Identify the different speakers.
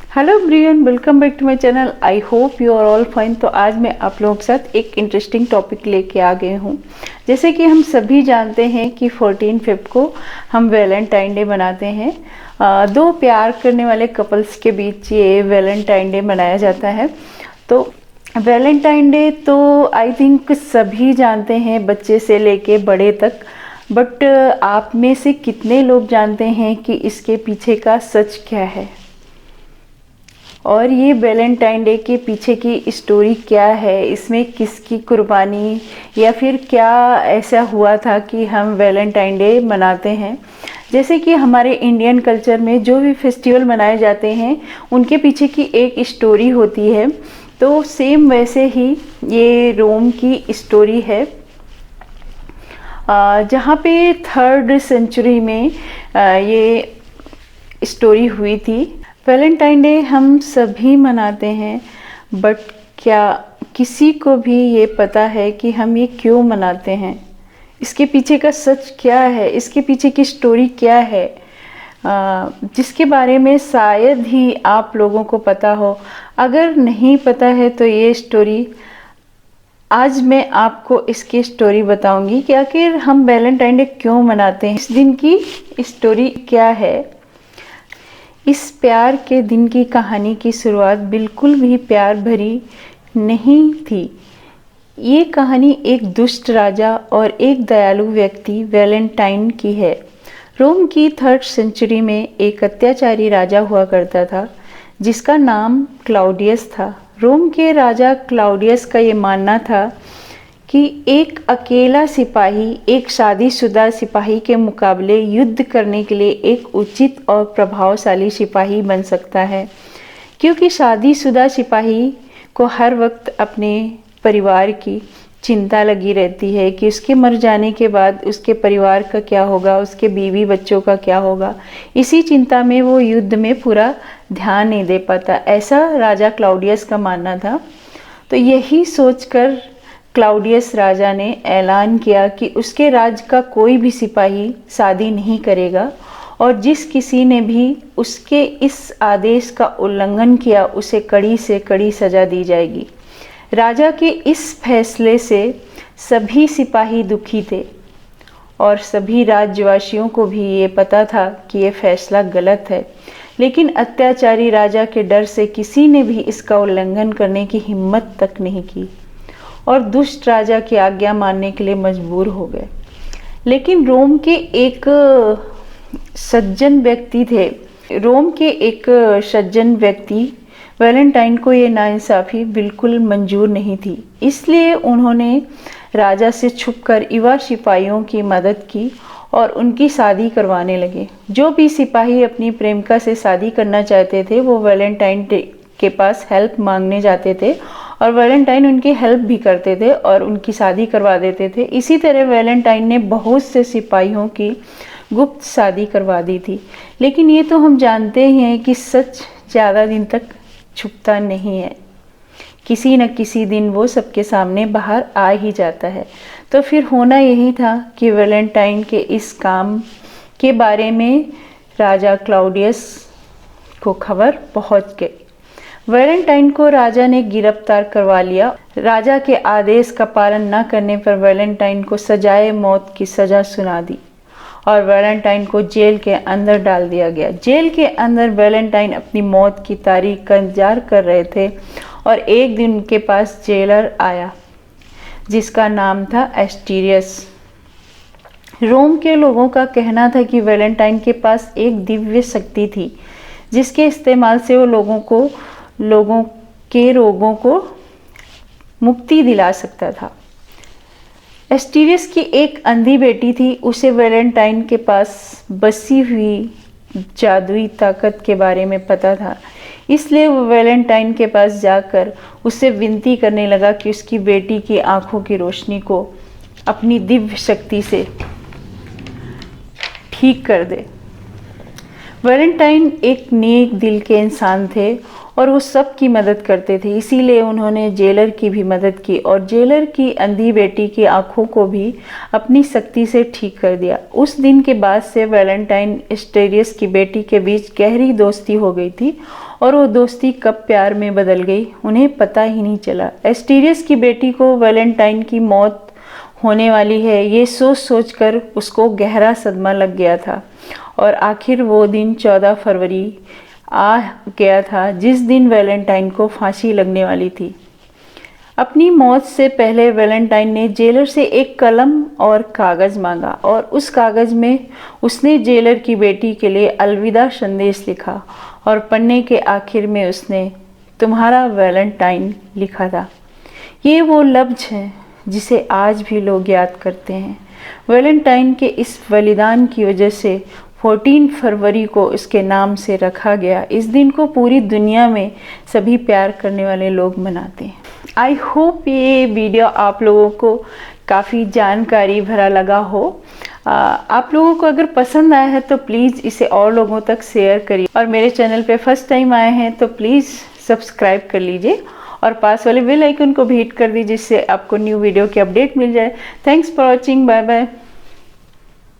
Speaker 1: Hello everyone, welcome back to my channel. I hope you are all fine. तो आज मैं आप लोगों के साथ एक इंटरेस्टिंग टॉपिक लेके आ गए हूँ। जैसे कि हम सभी जानते हैं कि 14 फ़रवरी को हम वैलेंटाइन डे मनाते हैं। दो प्यार करने वाले कपल्स के बीच ये वैलेंटाइन डे मनाया जाता है। तो वैलेंटाइन डे तो आई थिंक सभी जानते हैं, बच्चे से लेके बड़े तक। बट आप में से कितने लोग जानते हैं कि इसके पीछे का सच क्या है, और ये वैलेंटाइन डे के पीछे की स्टोरी क्या है, इसमें किसकी कुर्बानी या फिर क्या ऐसा हुआ था कि हम वैलेंटाइन डे मनाते हैं। जैसे कि हमारे इंडियन कल्चर में जो भी फेस्टिवल मनाए जाते हैं उनके पीछे की एक स्टोरी होती है। तो सेम वैसे ही ये रोम की स्टोरी है, जहाँ पे 3rd सेंचुरी में ये स्टोरी हुई थी। वैलेंटाइन डे हम सभी मनाते हैं, बट क्या किसी को भी ये पता है कि हम ये क्यों मनाते हैं, इसके पीछे का सच क्या है, इसके पीछे की स्टोरी क्या है, जिसके बारे में शायद ही आप लोगों को पता हो। अगर नहीं पता है तो ये स्टोरी आज मैं आपको इसकी स्टोरी बताऊंगी कि आखिर हम वैलेंटाइन डे क्यों मनाते हैं, इस दिन की स्टोरी क्या है। इस प्यार के दिन की कहानी की शुरुआत बिल्कुल भी प्यार भरी नहीं थी। ये कहानी एक दुष्ट राजा और एक दयालु व्यक्ति वैलेंटाइन की है। रोम की 3rd सेंचुरी में एक अत्याचारी राजा हुआ करता था जिसका नाम क्लाउडियस था। रोम के राजा क्लाउडियस का ये मानना था कि एक अकेला सिपाही एक शादीशुदा सिपाही के मुकाबले युद्ध करने के लिए एक उचित और प्रभावशाली सिपाही बन सकता है, क्योंकि शादीशुदा सिपाही को हर वक्त अपने परिवार की चिंता लगी रहती है कि उसके मर जाने के बाद उसके परिवार का क्या होगा, उसके बीवी बच्चों का क्या होगा। इसी चिंता में वो युद्ध में पूरा ध्यान नहीं दे पाता, ऐसा राजा क्लाउडियस का मानना था। तो यही सोचकर क्लाउडियस राजा ने ऐलान किया कि उसके राज्य का कोई भी सिपाही शादी नहीं करेगा, और जिस किसी ने भी उसके इस आदेश का उल्लंघन किया उसे कड़ी से कड़ी सजा दी जाएगी। राजा के इस फैसले से सभी सिपाही दुखी थे और सभी राज्यवासियों को भी ये पता था कि ये फैसला गलत है, लेकिन अत्याचारी राजा के डर से किसी ने भी इसका उल्लंघन करने की हिम्मत तक नहीं की और दुष्ट राजा की आज्ञा मानने के लिए मजबूर हो गए। लेकिन रोम के एक सज्जन व्यक्ति वैलेंटाइन को ये नाइंसाफ़ी बिल्कुल मंजूर नहीं थी, इसलिए उन्होंने राजा से छुपकर युवा सिपाहियों की मदद की और उनकी शादी करवाने लगे। जो भी सिपाही अपनी प्रेमिका से शादी करना चाहते थे वो वैलेंटाइन के पास हेल्प मांगने जाते थे और वैलेंटाइन उनकी हेल्प भी करते थे और उनकी शादी करवा देते थे। इसी तरह वैलेंटाइन ने बहुत से सिपाहियों की गुप्त शादी करवा दी थी। लेकिन ये तो हम जानते हैं कि सच ज़्यादा दिन तक छुपता नहीं है, किसी न किसी दिन वो सबके सामने बाहर आ ही जाता है। तो फिर होना यही था कि वैलेंटाइन के इस काम के बारे में राजा क्लाउडियस को खबर पहुंच गई। वैलेंटाइन को राजा ने गिरफ्तार करवा लिया। राजा के आदेश का पालन न करने पर वैलेंटाइन को सजाए मौत की सजा सुना दी और वैलेंटाइन को जेल के अंदर डाल दिया गया। जेल के अंदर वैलेंटाइन अपनी मौत की तारीख का इंतजार कर रहे थे और एक दिन उनके पास जेलर आया जिसका नाम था एस्टीरियस। रोम के लोगों का कहना था कि वैलेंटाइन के पास एक दिव्य शक्ति थी जिसके इस्तेमाल से वो लोगों के रोगों को मुक्ति दिला सकता था। एस्टीरियस की एक अंधी बेटी थी, उसे वैलेंटाइन के पास बसी हुई जादुई ताकत के बारे में पता था, इसलिए वो वैलेंटाइन के पास जाकर उससे विनती करने लगा कि उसकी बेटी की आंखों की रोशनी को अपनी दिव्य शक्ति से ठीक कर दे। वैलेंटाइन एक नेक दिल के इंसान थे और वो सब की मदद करते थे, इसीलिए उन्होंने जेलर की भी मदद की और जेलर की अंधी बेटी की आंखों को भी अपनी शक्ति से ठीक कर दिया। उस दिन के बाद से वैलेंटाइन एस्टेरियस की बेटी के बीच गहरी दोस्ती हो गई थी और वो दोस्ती कब प्यार में बदल गई उन्हें पता ही नहीं चला। एस्टेरियस की बेटी को वैलेंटाइन की मौत होने वाली है ये सोच सोच कर उसको गहरा सदमा लग गया था और आखिर वो दिन 14 फरवरी आ गया था जिस दिन वैलेंटाइन को फांसी लगने वाली थी। अपनी मौत से पहले वैलेंटाइन ने जेलर से एक कलम और कागज़ मांगा और उस कागज़ में उसने जेलर की बेटी के लिए अलविदा संदेश लिखा और पन्ने के आखिर में उसने तुम्हारा वैलेंटाइन लिखा था। ये वो लफ्ज़ है जिसे आज भी लोग याद करते हैं। वैलेंटाइन के इस बलिदान की वजह से 14 फरवरी को इसके नाम से रखा गया। इस दिन को पूरी दुनिया में सभी प्यार करने वाले लोग मनाते हैं। आई होप ये वीडियो आप लोगों को काफ़ी जानकारी भरा लगा हो। आप लोगों को अगर पसंद आया है तो प्लीज़ इसे और लोगों तक शेयर करिए और मेरे चैनल पे फर्स्ट टाइम आए हैं तो प्लीज़ सब्सक्राइब कर लीजिए और पास वाले बेल आइकन को भी हिट कर दीजिए जिससे आपको न्यू वीडियो की अपडेट मिल जाए। Thanks for watching, bye bye.